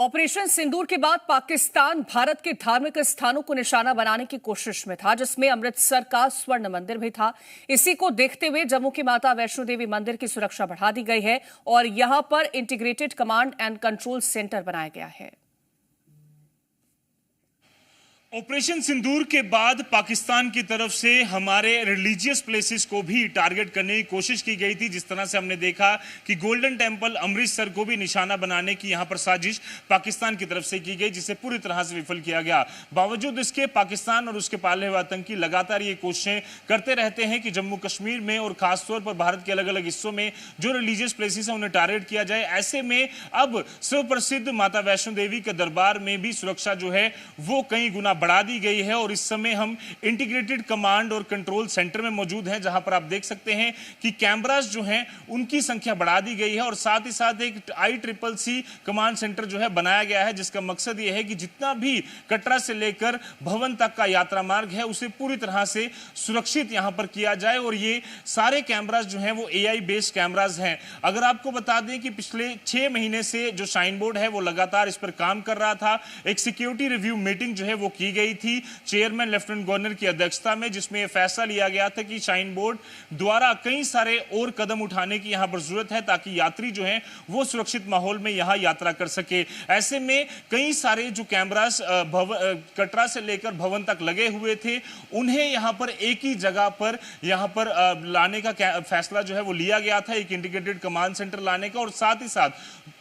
Operation सिंदूर के बाद पाकिस्तान भारत के धार्मिक स्थानों को निशाना बनाने की कोशिश में था, जिसमें अमृतसर का स्वर्ण मंदिर भी था। इसी को देखते हुए जम्मू की माता वैष्णो देवी मंदिर की सुरक्षा बढ़ा दी गई है और यहां पर integrated command and control centre बनाया गया है। ऑपरेशन सिंदूर के बाद पाकिस्तान की तरफ से हमारे रिलीजियस प्लेसेस को भी टारगेट करने की कोशिश की गई थी। जिस तरह से हमने देखा कि गोल्डन टेंपल अमृतसर को भी निशाना बनाने की यहां पर साजिश पाकिस्तान की तरफ से की गई, जिसे पूरी तरह से विफल किया गया। बावजूद इसके पाकिस्तान और उसके पाले हुए आतंकी लगातार ये कोशिशें करते रहते हैं कि जम्मू कश्मीर में और खासतौर पर भारत के अलग अलग हिस्सों में जो रिलीजियस प्लेसेस हैं उन्हें टारगेट किया जाए। ऐसे में अब सुप्रसिद्ध माता वैष्णो देवी के दरबार में भी सुरक्षा जो है वो कई गुना बढ़ा दी गई है और इस समय हम इंटीग्रेटेड कमांड और कंट्रोल सेंटर में मौजूद हैं, जहां पर आप देख सकते हैं कि कैमरास जो हैं उनकी संख्या बढ़ा दी गई है और साथ ही साथ एक ICCC कमांड सेंटर जो है बनाया गया है, जिसका मकसद यह है कि जितना भी कटरा से लेकर भवन तक का यात्रा मार्ग है उसे पूरी तरह से सुरक्षित यहां पर किया जाए। और ये सारे कैमरास जो हैं वो AI बेस्ड कैमरास हैं। अगर आपको बता दें कि पिछले 6 महीने से जो शाइन बोर्ड है वो लगातार इस पर काम कर रहा था। एक सिक्योरिटी रिव्यू मीटिंग जो है वो की गई थी चेयरमैन लेफ्टिनेंट गवर्नर की अध्यक्षता में, जिसमें यह फैसला लिया गया था कि शाइन बोर्ड द्वारा कई सारे और कदम उठाने की यहां पर जरूरत है ताकि यात्री जो हैं वो सुरक्षित माहौल में यहां यात्रा कर सके। ऐसे में कई सारे जो कैमरास कटरा से लेकर भवन तक लगे हुए थे उन्हें यहां पर एक ही जगह पर यहां पर लाने का फैसला जो है वो लिया गया था, एक इंटीग्रेटेड कमांड सेंटर लाने का। और साथ ही साथ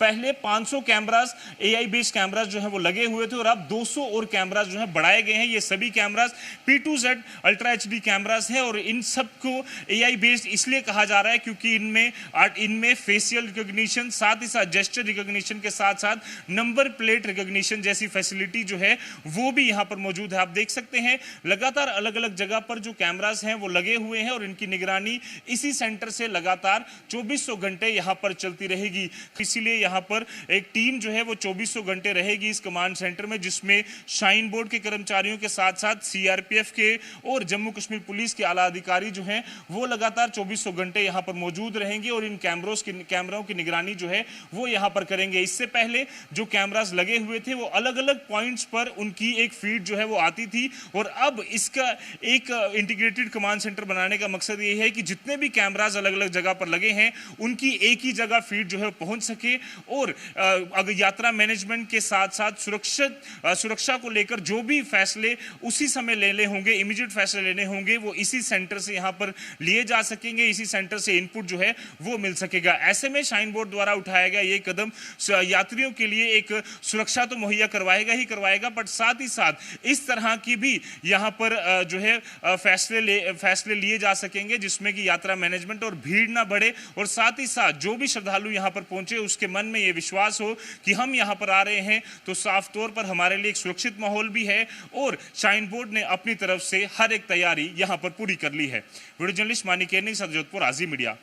पहले 500 कैमरास AI बेस्ड कैमरास जो है वो लगे हुए थे और अब 200 और कैमरास जो है बढ़ाए गए हैं। ये सभी cameras P2Z ultra HD cameras हैं और इन सबको AI बेस्ड इसलिए कहा जा रहा है क्योंकि इनमें फेशियल रिकॉग्निशन, साथ ही साथ जेस्चर रिकॉग्निशन के साथ साथ नंबर प्लेट रिकॉग्निशन जैसी फैसिलिटी जो है वो भी यहां पर मौजूद है। आप देख सकते हैं लगातार अलग अलग जगह पर जो कैमरास हैं वो लगे हुए हैं और इनकी निगरानी इसी सेंटर से लगातार 2400 घंटे यहां पर चलती रहेगी। इसीलिए यहां पर एक टीम जो है वो 2400 घंटे रहेगी इस कमांड सेंटर में, जिसमें शाइन बोर्ड के कर्मचारियों के साथ साथ CRPF के और जम्मू कश्मीर पुलिस के आला अधिकारी जो हैं वो लगातार 2400 घंटे यहां पर मौजूद रहेंगे और इन कैमरों की निगरानी जो है वो यहां पर करेंगे। इससे पहले जो कैमरास लगे हुए थे वो अलग अलग पॉइंट्स पर उनकी एक फीड जो है वो आती थी और अब इसका एक इंटीग्रेटेड कमांड सेंटर बनाने का मकसद ये है कि जितने भी कैमरास अलग अलग जगह पर लगे हैं उनकी एक ही जगह फीड जो है पहुंच सके और अगर यात्रा मैनेजमेंट के साथ साथ सुरक्षा को लेकर जो भी फैसले उसी समय लेने होंगे, इमीडिएट फैसले लेने होंगे, वो इसी सेंटर से यहां पर लिए जा सकेंगे, इसी सेंटर से इनपुट जो है वो मिल सकेगा। ऐसे में शाइन बोर्ड द्वारा उठाया गया ये कदम यात्रियों के लिए एक सुरक्षा तो मुहैया करवाएगा ही करवाएगा, बट साथ ही साथ इस तरह की भी यहां पर जो है फैसले लिए जा सकेंगे जिसमें कि यात्रा मैनेजमेंट और भीड़ ना बढ़े और साथ ही साथ जो भी श्रद्धालु यहां पर पहुंचे उसके मन में यह विश्वास हो कि हम यहां पर आ रहे हैं तो साफ तौर पर हमारे लिए एक सुरक्षित माहौल भी है और शाइन बोर्ड ने अपनी तरफ से हर एक तैयारी यहां पर पूरी कर ली है। वीडियो जर्नलिस्ट मानिक जोधपुर, आजी मीडिया।